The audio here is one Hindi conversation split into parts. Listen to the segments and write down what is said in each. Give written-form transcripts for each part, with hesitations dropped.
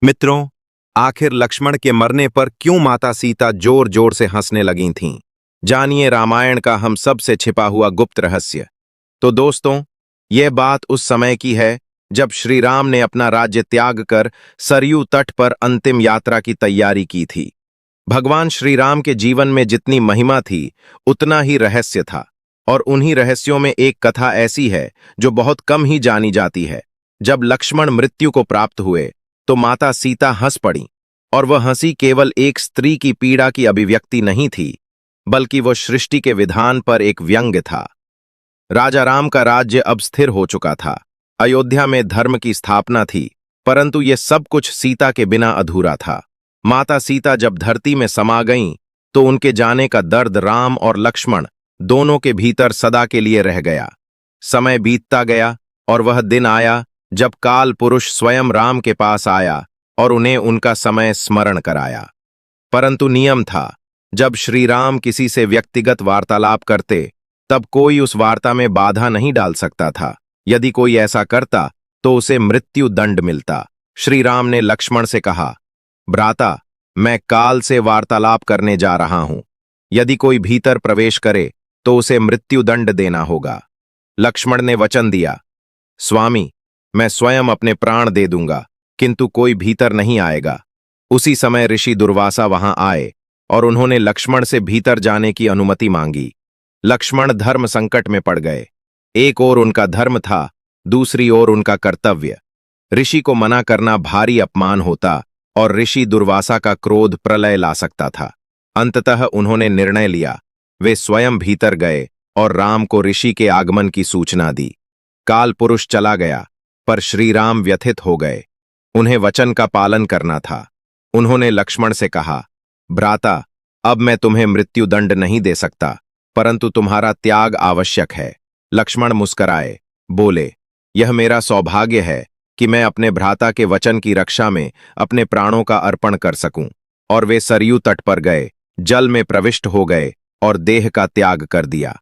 मित्रों, आखिर लक्ष्मण के मरने पर क्यों माता सीता जोर जोर से हंसने लगी थीं? जानिए रामायण का हम सबसे छिपा हुआ गुप्त रहस्य। तो दोस्तों, यह बात उस समय की है जब श्री राम ने अपना राज्य त्याग कर सरयू तट पर अंतिम यात्रा की तैयारी की थी। भगवान श्री राम के जीवन में जितनी महिमा थी, उतना ही रहस्य था। और उन्हीं रहस्यों में एक कथा ऐसी है जो बहुत कम ही जानी जाती है। जब लक्ष्मण मृत्यु को प्राप्त हुए तो माता सीता हंस पड़ी, और वह हंसी केवल एक स्त्री की पीड़ा की अभिव्यक्ति नहीं थी, बल्कि वह सृष्टि के विधान पर एक व्यंग्य था। राजा राम का राज्य अब स्थिर हो चुका था। अयोध्या में धर्म की स्थापना थी, परंतु यह सब कुछ सीता के बिना अधूरा था। माता सीता जब धरती में समा गईं, तो उनके जाने का दर्द राम और लक्ष्मण दोनों के भीतर सदा के लिए रह गया। समय बीतता गया और वह दिन आया जब काल पुरुष स्वयं राम के पास आया और उन्हें उनका समय स्मरण कराया। परंतु नियम था, जब श्री राम किसी से व्यक्तिगत वार्तालाप करते, तब कोई उस वार्ता में बाधा नहीं डाल सकता था। यदि कोई ऐसा करता तो उसे मृत्यु दंड मिलता। श्री राम ने लक्ष्मण से कहा, भ्राता, मैं काल से वार्तालाप करने जा रहा हूं। यदि कोई भीतर प्रवेश करे तो उसे मृत्यु दंड देना होगा। लक्ष्मण ने वचन दिया, स्वामी, मैं स्वयं अपने प्राण दे दूंगा, किंतु कोई भीतर नहीं आएगा। उसी समय ऋषि दुर्वासा वहां आए और उन्होंने लक्ष्मण से भीतर जाने की अनुमति मांगी। लक्ष्मण धर्म संकट में पड़ गए। एक ओर उनका धर्म था, दूसरी ओर उनका कर्तव्य। ऋषि को मना करना भारी अपमान होता और ऋषि दुर्वासा का क्रोध प्रलय ला सकता था। अंततः उन्होंने निर्णय लिया। वे स्वयं भीतर गए और राम को ऋषि के आगमन की सूचना दी। काल पुरुष चला गया, पर श्री राम व्यथित हो गए। उन्हें वचन का पालन करना था। उन्होंने लक्ष्मण से कहा, भ्राता, अब मैं तुम्हें मृत्यु दंड नहीं दे सकता, परंतु तुम्हारा त्याग आवश्यक है। लक्ष्मण मुस्कराए, बोले, यह मेरा सौभाग्य है कि मैं अपने भ्राता के वचन की रक्षा में अपने प्राणों का अर्पण कर सकूं। और वे सरयू तट पर गए, जल में प्रविष्ट हो गए और देह का त्याग कर दिया।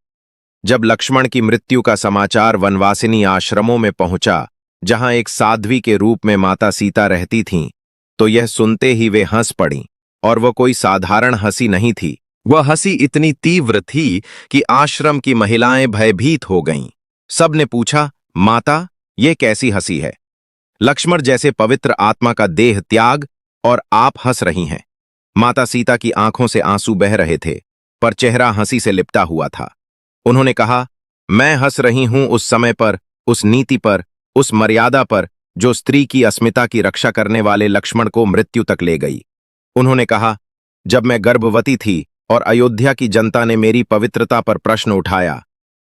जब लक्ष्मण की मृत्यु का समाचार वनवासिनी आश्रमों में पहुंचा, जहां एक साध्वी के रूप में माता सीता रहती थीं, तो यह सुनते ही वे हंस पड़ीं। और वह कोई साधारण हंसी नहीं थी। वह हंसी इतनी तीव्र थी कि आश्रम की महिलाएं भयभीत हो गईं। सबने पूछा, माता, यह कैसी हंसी है? लक्ष्मण जैसे पवित्र आत्मा का देह त्याग और आप हंस रही हैं। माता सीता की आंखों से आंसू बह रहे थे, पर चेहरा हंसी से लिपटा हुआ था। उन्होंने कहा, मैं हंस रही हूं उस समय पर, उस नीति पर, उस मर्यादा पर जो स्त्री की अस्मिता की रक्षा करने वाले लक्ष्मण को मृत्यु तक ले गई। उन्होंने कहा, जब मैं गर्भवती थी और अयोध्या की जनता ने मेरी पवित्रता पर प्रश्न उठाया,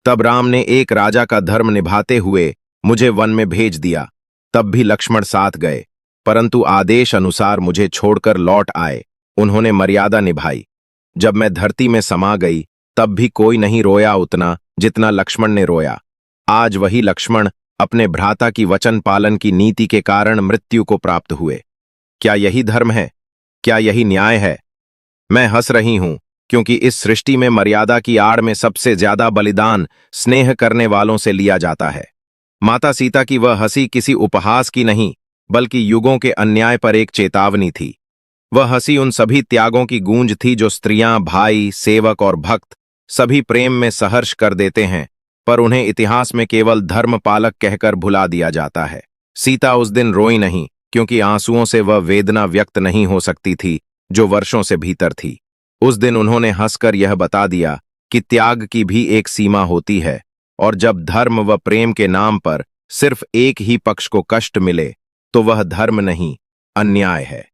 तब राम ने एक राजा का धर्म निभाते हुए मुझे वन में भेज दिया। तब भी लक्ष्मण साथ गए, परंतु आदेश अनुसार मुझे छोड़कर लौट आए। उन्होंने मर्यादा निभाई। जब मैं धरती में समा गई, तब भी कोई नहीं रोया उतना जितना लक्ष्मण ने रोया। आज वही लक्ष्मण अपने भ्राता की वचन पालन की नीति के कारण मृत्यु को प्राप्त हुए। क्या यही धर्म है? क्या यही न्याय है? मैं हंस रही हूं क्योंकि इस सृष्टि में मर्यादा की आड़ में सबसे ज्यादा बलिदान स्नेह करने वालों से लिया जाता है। माता सीता की वह हंसी किसी उपहास की नहीं, बल्कि युगों के अन्याय पर एक चेतावनी थी। वह हंसी उन सभी त्यागों की गूंज थी जो स्त्रियां, भाई, सेवक और भक्त सभी प्रेम में सहर्ष कर देते हैं, पर उन्हें इतिहास में केवल धर्म पालक कहकर भुला दिया जाता है। सीता उस दिन रोई नहीं, क्योंकि आंसुओं से वह वेदना व्यक्त नहीं हो सकती थी जो वर्षों से भीतर थी। उस दिन उन्होंने हंसकर यह बता दिया कि त्याग की भी एक सीमा होती है, और जब धर्म व प्रेम के नाम पर सिर्फ एक ही पक्ष को कष्ट मिले, तो वह धर्म नहीं, अन्याय है।